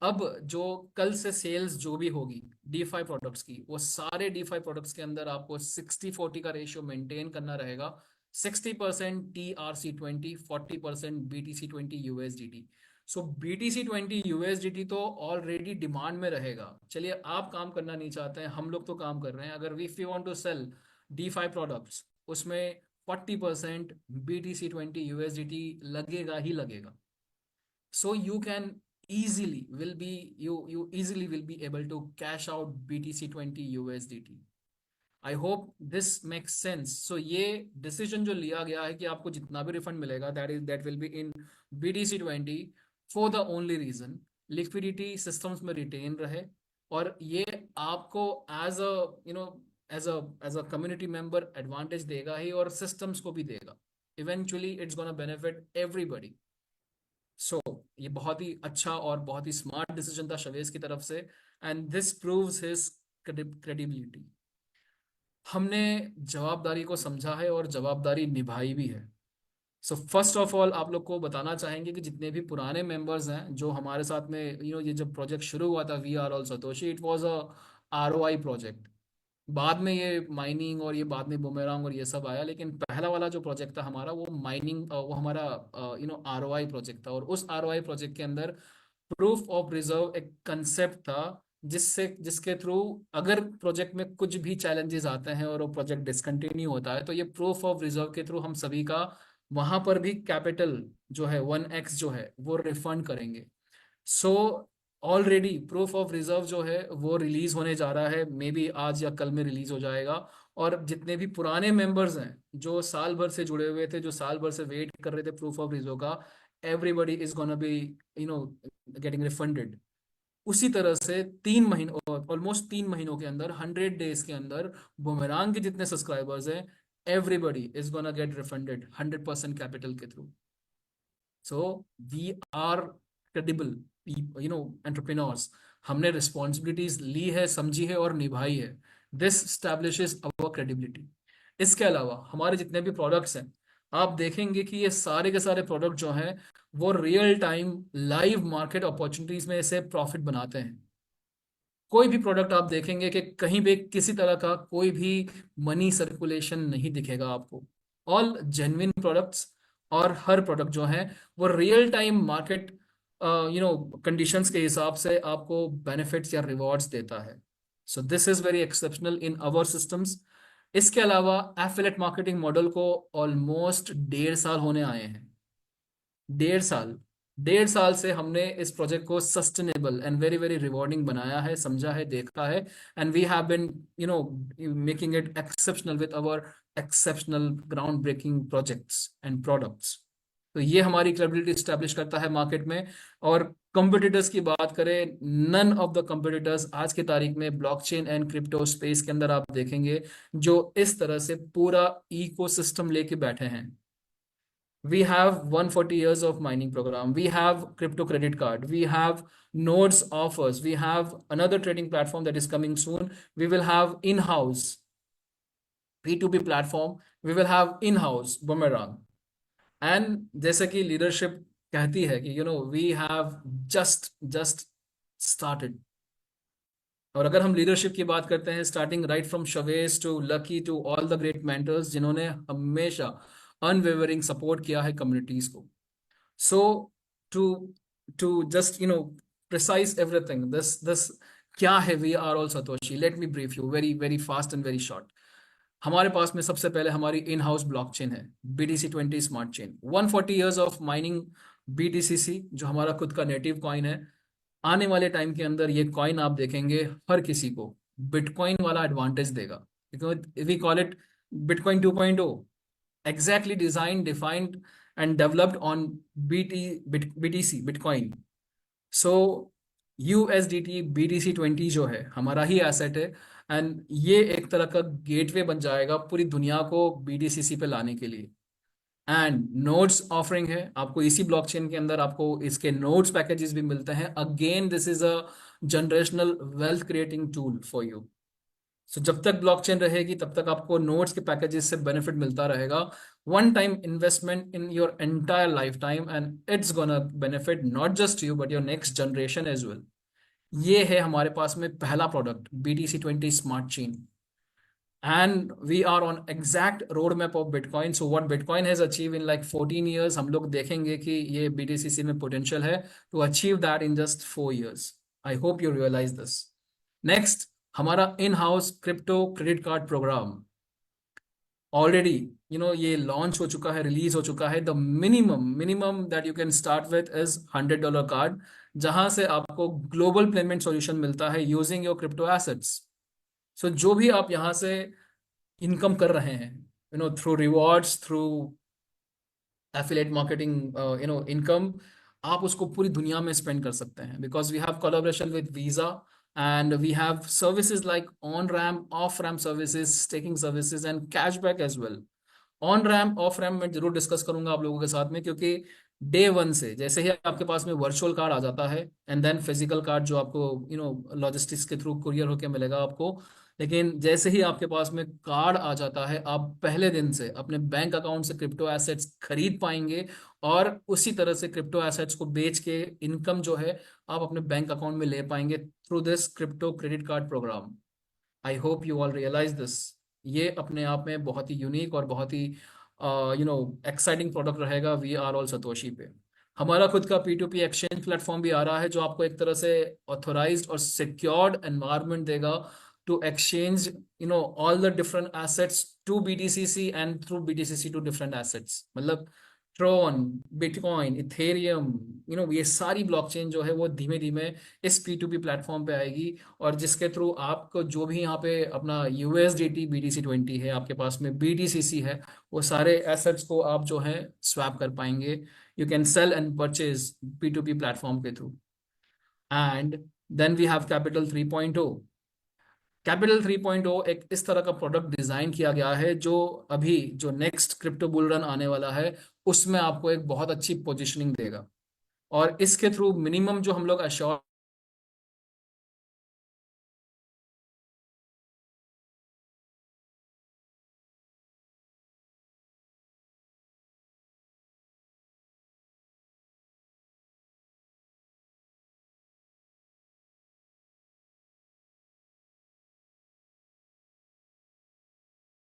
अब जो कल से सेल्स जो भी होगी DeFi प्रोडक्ट्स की, वो सारे DeFi प्रोडक्ट्स के अंदर आपको 60-40 का रेशियो मेंटेन करना रहेगा। 60% TRC20, 40% BTC20 USDT। सो BTC20 USDT तो ऑलरेडी डिमांड में रहेगा। चलिए, आप काम करना नहीं चाहते हैं, हम लोग तो काम कर रहे हैं। अगर if you want to sell DeFi products, उसमें 40% BTC20 USDT लगेगा ही लगेगा। So you can you easily will be able to cash out BTC20 USDT. I hope this makes sense. So ये डिसीजन जो लिया गया है कि आपको जितना भी रिफंड मिलेगा that will be in BTC20 for the only reason liquidity systems में रिटेन रहे, और ये आपको as a as a community member advantage देगा ही, और सिस्टम्स को भी देगा। Eventually it's gonna benefit everybody. So ये बहुत ही अच्छा और बहुत ही स्मार्ट डिसीजन था शवेज की तरफ से, and this proves his credibility. हमने जवाबदारी को समझा है और जवाबदारी निभाई भी है। सो फर्स्ट ऑफ ऑल आप लोग को बताना चाहेंगे कि जितने भी पुराने मेंबर्स हैं जो हमारे साथ में ये जब प्रोजेक्ट शुरू हुआ था we are all Satoshi, it was a ROI project. बाद में ये माइनिंग और ये बाद में बुमेरांग और ये सब आया, लेकिन पहला वाला जो प्रोजेक्ट था हमारा वो माइनिंग, वो हमारा ROI प्रोजेक्ट था। और उस ROI प्रोजेक्ट के अंदर प्रूफ ऑफ रिजर्व एक कंसेप्ट था, जिसके थ्रू अगर प्रोजेक्ट में कुछ भी चैलेंजेस आते हैं और वो प्रोजेक्ट डिसकंटिन्यू होता है तो ये प्रूफ ऑफ रिजर्व के थ्रू हम सभी का वहां पर भी कैपिटल जो है 1x जो है वो रिफंड करेंगे। So already proof of reserve जो है वो रिलीज होने जा रहा है, मे बी आज या कल में रिलीज हो जाएगा। और जितने भी पुराने मेंबर्स हैं जो साल भर से जुड़े हुए थे, जो साल भर से वेट कर रहे थे प्रूफ ऑफ रिजर्व का, everybody is gonna be getting refunded. उसी तरह से 3 महीनों, ऑलमोस्ट 3 महीनों के अंदर, 100 डेज के अंदर बुमेरांग के जितने सब्सक्राइबर्स हैं everybody is gonna get refunded 100% capital के थ्रू। So we are credible entrepreneurs. हमने रिस्पॉन्सिबिलिटीज ली है, समझी है और निभाई है। This establishes our credibility. इसके अलावा हमारे जितने भी प्रोडक्ट्स हैं, आप देखेंगे कि ये सारे के सारे प्रोडक्ट जो हैं वो real time live market opportunities में से प्रॉफिट बनाते हैं। कोई भी प्रोडक्ट आप देखेंगे कि कहीं भी किसी तरह का कोई भी मनी सर्कुलेशन नहीं दिखेगा आपको। ऑल जेन्युइन प्रोडक्ट्स, और हर प्रोडक्ट जो है वो रियल टाइम मार्केट कंडीशंस के हिसाब से आपको बेनिफिट्स या रिवॉर्ड्स देता है। So this is very exceptional in our systems. इसके अलावा एफिलिएट मार्केटिंग मॉडल को ऑलमोस्ट 1.5 साल होने आए हैं। 1.5 साल से हमने इस प्रोजेक्ट को sustainable and very very rewarding बनाया है, समझा है, देखा है, and we have been making it exceptional with our exceptional ground breaking projects and products. तो ये हमारी क्रेडिबिलिटी स्टैब्लिश करता है मार्केट में। और कंपटीटर्स की बात करें, नन ऑफ द कंपटीटर्स आज की तारीख में ब्लॉकचेन एंड क्रिप्टो स्पेस के अंदर आप देखेंगे जो इस तरह से पूरा इकोसिस्टम लेके बैठे हैं। We have 140 years of mining program. We have crypto credit card. We have nodes offers. We have another trading platform that is coming soon. We will have in-house P2P platform. We will have in-house Boomerang. And जैसे कि leadership कहती है कि we have just started. और अगर हम leadership की बात करते हैं, starting right from Shavez to Lucky to all the great mentors जिन्होंने हमेशा अनवेवरिंग सपोर्ट किया है कम्युनिटीज को. So to to just precise everything, this क्या है we are all Satoshi, let me brief you very very fast and very short. हमारे पास में सबसे पहले हमारी इन हाउस ब्लॉकचेन है BTC20 smart chain. 140 years of mining BTCC जो हमारा खुद का नेटिव कॉइन है. आने वाले टाइम के अंदर ये कॉइन आप देखेंगे हर किसी को बिटकॉइन वाला एडवांटेज देगा, because we call it Bitcoin 2.0, exactly design defined and developed on BTC Bitcoin. So USDT BTC20 जो है हमारा ही एसेट है, एंड ये एक तरह का गेटवे बन जाएगा पूरी दुनिया को BTCC पे लाने के लिए. एंड नोड्स ऑफरिंग है आपको इसी ब्लॉकचेन के अंदर, आपको इसके नोड्स पैकेजेस भी मिलते हैं. Again this is a generational wealth creating tool for you. So जब तक ब्लॉकचेन रहेगी तब तक आपको नोड्स के पैकेजेस से बेनिफिट मिलता रहेगा. One time investment in your entire life time, and it's gonna benefit not just you but your next generation as well. ये है हमारे पास में पहला product BTC20 smart chain. And we are on exact roadmap of Bitcoin. So what Bitcoin has achieved in like 14 years, हम लोग देखेंगे कि ये BTCC में potential है to achieve that in just 4 years. I hope you realize this. Next, हमारा in-house crypto credit card program. Already, ये launch हो चुका है, release हो चुका है. The minimum that you can start with is $100 card, जहां से आपको global payment solution मिलता है using your crypto assets. सो जो भी आप यहाँ से इनकम कर रहे हैं through rewards, through affiliate marketing income, आप उसको पूरी दुनिया में स्पेंड कर सकते हैं. Because we have collaboration with Visa and we have services like on ramp, off ramp services, staking services and cashback as well. On ramp, off ramp मैं जरूर डिस्कस करूंगा आप लोगों के साथ में, क्योंकि डे वन से जैसे ही आपके पास में वर्चुअल कार्ड आ जाता है एंड देन फिजिकल कार्ड जो आपको लॉजिस्टिक्स के थ्रू कुरियर होके मिलेगा आपको, लेकिन जैसे ही आपके पास में कार्ड आ जाता है आप पहले दिन से अपने बैंक अकाउंट से क्रिप्टो एसेट्स खरीद पाएंगे, और उसी तरह से क्रिप्टो एसेट्स को बेच के इनकम जो है आप अपने बैंक अकाउंट में ले पाएंगे through this crypto credit card programme. I hope you all realise this. ये अपने आप में बहुत ही यूनिक और बहुत ही एक्साइटिंग प्रोडक्ट रहेगा वी आर ऑल सतोशी पे. हमारा खुद का P2P एक्सचेंज प्लेटफॉर्म भी आ रहा है जो आपको एक तरह से ऑथोराइज्ड और सिक्योर्ड एनवायरनमेंट देगा to exchange all the different assets to BTCC and through BTCC to different assets. मतलब ट्रोन, बिटकॉइन, इथेरियम, ये सारी ब्लॉकचेन जो है वो धीमे धीमे इस P2P प्लेटफॉर्म पे आएगी, और जिसके थ्रू आपको जो भी यहाँ पे अपना USDT BTC20 है, आपके पास में BTCC है, वो सारे एसेट्स को आप जो है स्वैप कर पाएंगे. You can sell and purchase P2P platform के through. And then we have capital 3.0. Capital 3.0 एक इस तरह का प्रोडक्ट डिजाइन किया गया है जो अभी जो नेक्स्ट क्रिप्टो बुल रन आने वाला है उसमें आपको एक बहुत अच्छी पोजीशनिंग देगा. और इसके थ्रू मिनिमम जो हम लोग अश्योर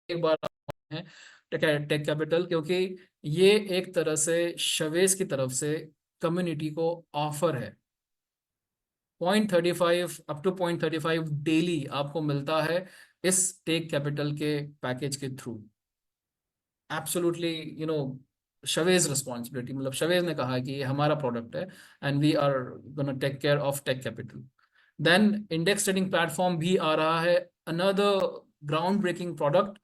एक बार है टेक कैपिटल, क्योंकि ये एक तरह से शवेज की तरफ से कम्युनिटी को ऑफर है. 0.35 अप टू 0.35 डेली आपको मिलता है इस टेक कैपिटल के पैकेज के थ्रू. एब्सोल्युटली शवेज रिस्पॉन्सिबिलिटी, मतलब शवेज ने कहा है कि ये हमारा प्रोडक्ट है and we are gonna take care of tech capital. Then index trading platform भी आ रहा है, अनदर ग्राउंड ब्रेकिंग प्रोडक्ट.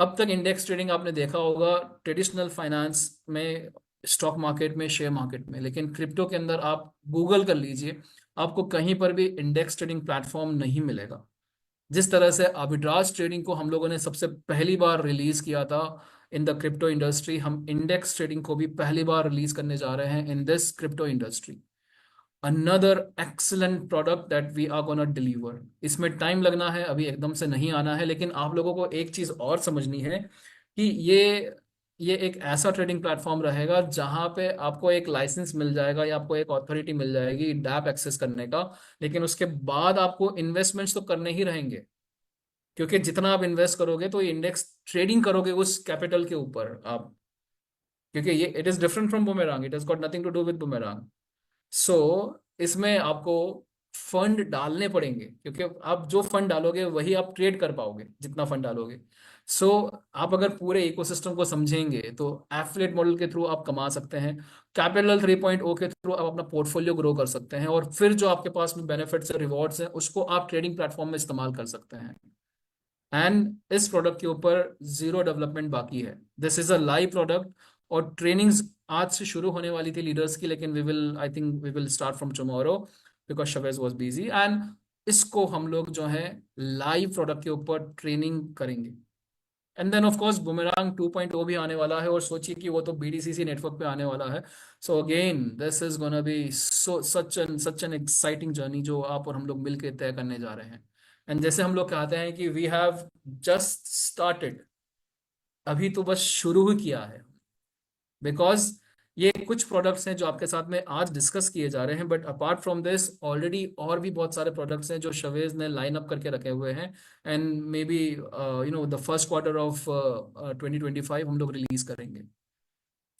अब तक इंडेक्स ट्रेडिंग आपने देखा होगा ट्रेडिशनल फाइनेंस में, स्टॉक मार्केट में, शेयर मार्केट में, लेकिन क्रिप्टो के अंदर आप गूगल कर लीजिए, आपको कहीं पर भी इंडेक्स ट्रेडिंग प्लेटफॉर्म नहीं मिलेगा. जिस तरह से आर्बिट्राज ट्रेडिंग को हम लोगों ने सबसे पहली बार रिलीज किया था इन द क्रिप्टो इंडस्ट्री। हम इंडेक्स ट्रेडिंग को भी पहली बार रिलीज करने जा रहे हैं in this crypto industry. Another excellent product that we are gonna deliver. इसमें टाइम लगना है, अभी एकदम से नहीं आना है, लेकिन आप लोगों को एक चीज और समझनी है कि ये एक ऐसा ट्रेडिंग प्लेटफॉर्म रहेगा जहां पे आपको एक लाइसेंस मिल जाएगा या आपको एक अथॉरिटी मिल जाएगी डैप एक्सेस करने का, लेकिन उसके बाद आपको इन्वेस्टमेंट्स तो करने ही रहेंगे, क्योंकि जितना आप इन्वेस्ट करोगे तो इंडेक्स ट्रेडिंग करोगे उस कैपिटल के ऊपर आप, क्योंकि ये it is different from boomerang, it has got nothing to do with boomerang. So इसमें आपको फंड डालने पड़ेंगे, क्योंकि आप जो फंड डालोगे वही आप ट्रेड कर पाओगे जितना फंड डालोगे। सो आप अगर पूरे इकोसिस्टम को समझेंगे तो एफिलिएट मॉडल के थ्रू आप कमा सकते हैं, कैपिटल 3.0 के थ्रू आप अपना पोर्टफोलियो ग्रो कर सकते हैं, और फिर जो आपके पास में बेनिफिट्स और रिवॉर्ड्स हैं उसको आप ट्रेडिंग प्लेटफॉर्म में इस्तेमाल कर सकते हैं। एंड इस प्रोडक्ट के ऊपर जीरो डेवलपमेंट बाकी है। This is a live product, और ट्रेनिंग्स आज से शुरू होने वाली थी लीडर्स की, लेकिन I think we will start from tomorrow because Shavez was busy. एंड इसको हम लोग जो है लाइव प्रोडक्ट के ऊपर ट्रेनिंग करेंगे। And then of course boomerang 2.0 भी आने वाला है, और सोचिए कि वो तो BDCC नेटवर्क पे आने वाला है। So again this is gonna be such an exciting journey जो आप और हम लोग मिलकर तय करने जा रहे हैं। एंड जैसे हम लोग कहते हैं कि वी हैव जस्ट स्टार्टेड, अभी तो बस शुरू ही किया है, बिकॉज ये कुछ प्रोडक्ट्स हैं जो आपके साथ में आज डिस्कस किए जा रहे हैं, but apart from this already और भी बहुत सारे प्रोडक्ट्स हैं जो शवेज ने लाइन अप करके रखे हुए हैं, and may be the first quarter of 2025 हम लोग रिलीज करेंगे।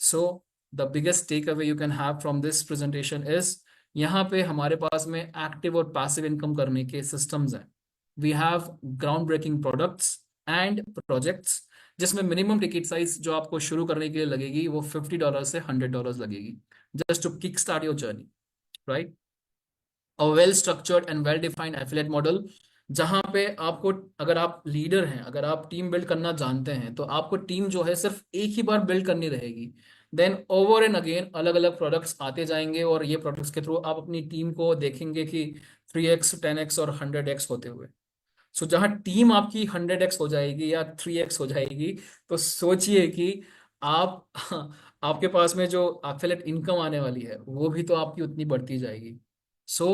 So the biggest take away you can have from this presentation is, यहाँ पे हमारे पास में एक्टिव और पैसिव इनकम करने के सिस्टम्स हैं। We have ground breaking products and projects, जिसमें मिनिमम टिकट साइज जो आपको शुरू करने के लिए लगेगी वो $50 से $100 लगेगी, just to kick start your journey, right. A well structured and well defined affiliate model, जहां पे आपको, अगर आप लीडर हैं, अगर आप टीम बिल्ड करना जानते हैं, तो आपको टीम जो है सिर्फ एक ही बार बिल्ड करनी रहेगी। देन ओवर एंड अगेन अलग अलग प्रोडक्ट्स आते जाएंगे, और ये प्रोडक्ट्स के थ्रू आप अपनी टीम को देखेंगे कि 3x 10x और 100x होते हुए। सो जहां टीम आपकी 100x हो जाएगी या 3x हो जाएगी, तो सोचिए कि आप आपके पास में जो एफिलिएट इनकम आने वाली है वो भी तो आपकी उतनी बढ़ती जाएगी। So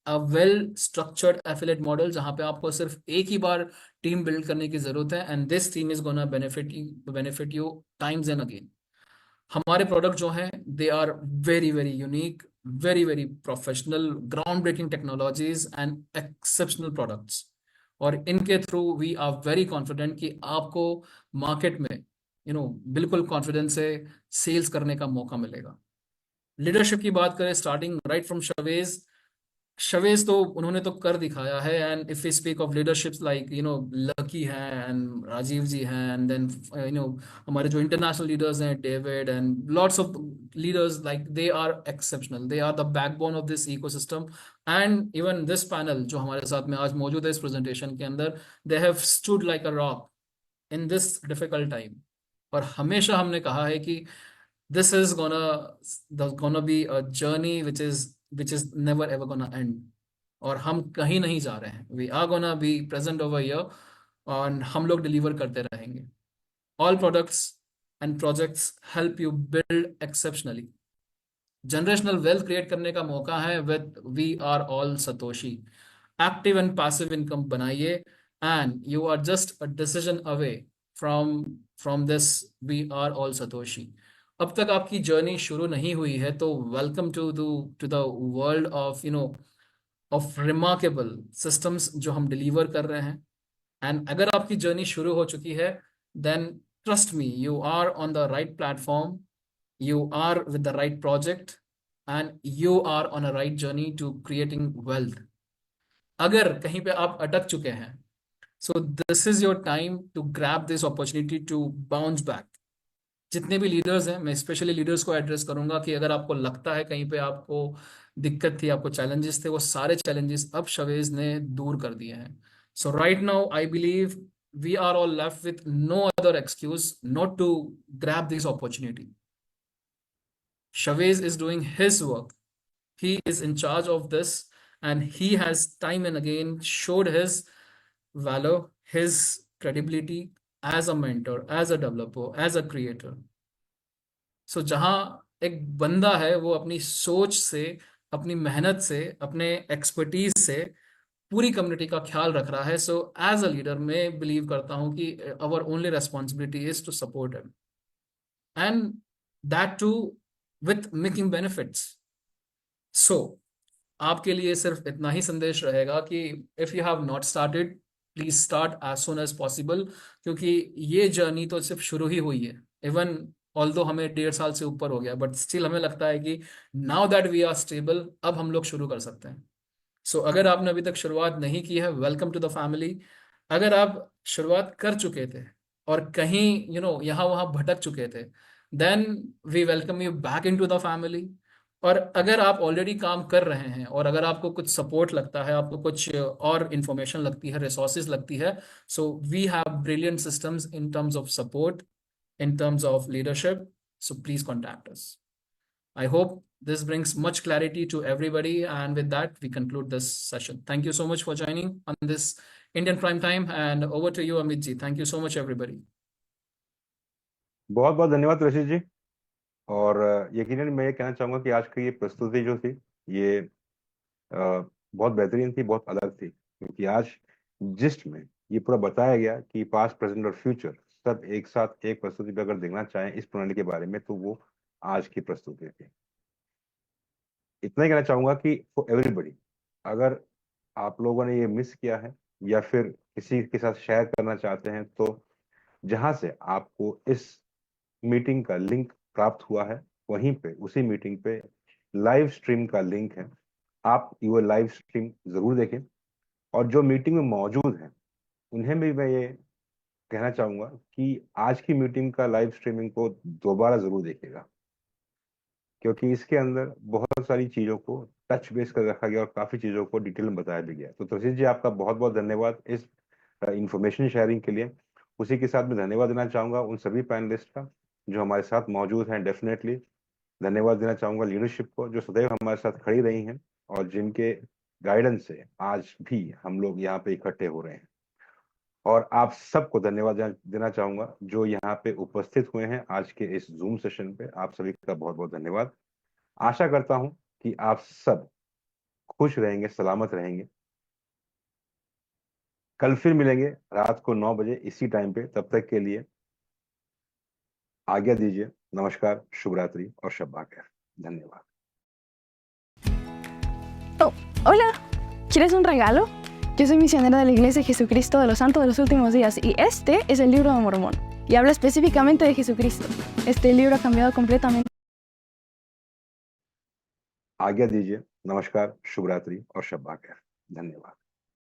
a well structured affiliate model जहां पे आपको सिर्फ एक ही बार टीम बिल्ड करने की जरूरत है, and this team is gonna benefit you times and again. हमारे प्रोडक्ट जो हैं they are very very unique, very very professional, ground breaking technologies and exceptional products, और इनके through we are very confident कि आपको मार्केट में बिल्कुल confidence से सेल्स करने का मौका मिलेगा। लीडरशिप की बात करें, स्टार्टिंग राइट फ्रॉम शवेज तो उन्होंने तो कर दिखाया है। And if we speak of leaderships like Lucky हैं एंड राजीव जी हैं, एंड देन हमारे जो इंटरनेशनल लीडर्स हैं David and lots of leaders, like they are exceptional, they are the backbone of this ecosystem. And even this panel जो हमारे साथ में आज मौजूद है इस प्रेजेंटेशन के अंदर, they have stood like a rock in this difficult time. और हमेशा हमने कहा है कि this is gonna be a journey which is never ever gonna end, और हम कहीं नहीं जा रहे हैं, we are gonna be present over here, और हम लोग डिलीवर करते रहेंगे। all products and projects help you build exceptionally, generational wealth create करने का मौका है with we are all Satoshi. Active and passive income बनाइए, and you are just a decision away from from this we are all Satoshi. अब तक आपकी journey शुरू नहीं हुई है तो welcome to the world of of remarkable systems जो हम डिलीवर कर रहे हैं। एंड अगर आपकी जर्नी शुरू हो चुकी है, then trust me, you are on the right platform, you are with the right project, and you are on a right journey to creating wealth. अगर कहीं पे आप अटक चुके हैं, so this is your time to grab this opportunity to bounce back. जितने भी leaders हैं, मैं स्पेशली लीडर्स को एड्रेस करूंगा कि अगर आपको लगता है कहीं पे आपको दिक्कत थी, आपको चैलेंजेस थे, वो सारे चैलेंजेस अब शवेज ने दूर कर दिए हैं। So right now I believe we are all left with no other excuse not to grab this opportunity. Shavez is doing his work. He is in charge of this, and he has time and again showed his valor, his credibility, as a mentor, as a developer, as a creator. सो जहाँ एक बंदा है वो अपनी सोच से, अपनी मेहनत से, अपने एक्सपर्टीज से पूरी कम्युनिटी का ख्याल रख रहा है, सो एज अ लीडर मैं बिलीव करता हूँ कि our only responsibility is to support him, and that too with making benefits. So आपके लिए सिर्फ इतना ही संदेश रहेगा कि if you have not started, please start as soon as possible, क्योंकि ये जर्नी तो सिर्फ शुरू ही हुई है. इवन ऑल्दो हमें 1.5 साल से ऊपर हो गया, बट स्टिल हमें लगता है कि now that we are stable, अब हम लोग शुरू कर सकते हैं. सो अगर आपने अभी तक शुरुआत नहीं की है, वेलकम टू द फैमिली. अगर आप शुरुआत कर चुके थे और कहीं यहाँ वहां भटक चुके थे, then we welcome you back into the family. और अगर आप ऑलरेडी काम कर रहे हैं और अगर आपको कुछ सपोर्ट लगता है, आपको कुछ और इंफॉर्मेशन लगती है, रिसोर्सेज लगती है, so we have brilliant systems in terms of support, in terms of leadership. So please contact us. I hope this brings much clarity to everybody. And with that, we conclude this session. Thank you so much for joining on this Indian Prime Time. And over to you, Amit ji. Thank you so much, everybody. बहुत बहुत धन्यवाद ऋषि जी. और यकीनन मैं ये कहना चाहूंगा कि आज की ये प्रस्तुति जो थी ये बहुत बेहतरीन थी, बहुत अलग थी, क्योंकि आज जिस्ट में ये पूरा बताया गया कि पास्ट, प्रेजेंट और फ्यूचर सब एक साथ एक प्रस्तुति पे अगर देखना चाहें इस प्रणाली के बारे में, तो वो आज की प्रस्तुति थी. इतना ही कहना चाहूंगा कि फॉर एवरीबडी, अगर आप लोगों ने ये मिस किया है या फिर किसी के साथ शेयर करना चाहते हैं, तो जहां से आपको इस मीटिंग का लिंक प्राप्त हुआ है वहीं पे उसी मीटिंग पे लाइव स्ट्रीम का लिंक है. आप ये लाइव स्ट्रीम जरूर देखें. और जो मीटिंग में मौजूद हैं उन्हें भी मैं ये कहना चाहूंगा कि आज की मीटिंग का लाइव स्ट्रीमिंग को दोबारा जरूर देखिएगा, क्योंकि इसके अंदर बहुत सारी चीजों को टच बेस कर रखा गया और काफी चीजों को डिटेल में बताया भी गया. तो तुलसी जी, आपका बहुत बहुत धन्यवाद इस इंफॉर्मेशन शेयरिंग के लिए. उसी के साथ मैं धन्यवाद देना चाहूंगा उन सभी पैनलिस्ट का जो हमारे साथ मौजूद हैं. डेफिनेटली धन्यवाद देना चाहूंगा लीडरशिप को जो सदैव हमारे साथ खड़ी रही हैं और जिनके गाइडेंस से आज भी हम लोग यहाँ पे इकट्ठे हो रहे हैं. और आप सबको धन्यवाद देना चाहूंगा जो यहाँ पे उपस्थित हुए हैं आज के इस जूम सेशन पे. आप सभी का बहुत बहुत धन्यवाद. आशा करता हूं कि आप सब खुश रहेंगे, सलामत रहेंगे. कल फिर मिलेंगे रात को 9 बजे इसी टाइम पे. तब तक के लिए आज्ञा दीजिए. नमस्कार, शुभ रात्रि और शब्बा खैर. धन्यवाद. Oh, hola, ¿quieres un regalo? Yo soy misionera de la Iglesia de Jesucristo de los Santos de los Últimos Días y este es el libro de Mormón y habla específicamente de Jesucristo. Este libro ha cambiado completamente. आज्ञा दीजिए. नमस्कार, शुभ रात्रि और शब्बा खैर. धन्यवाद.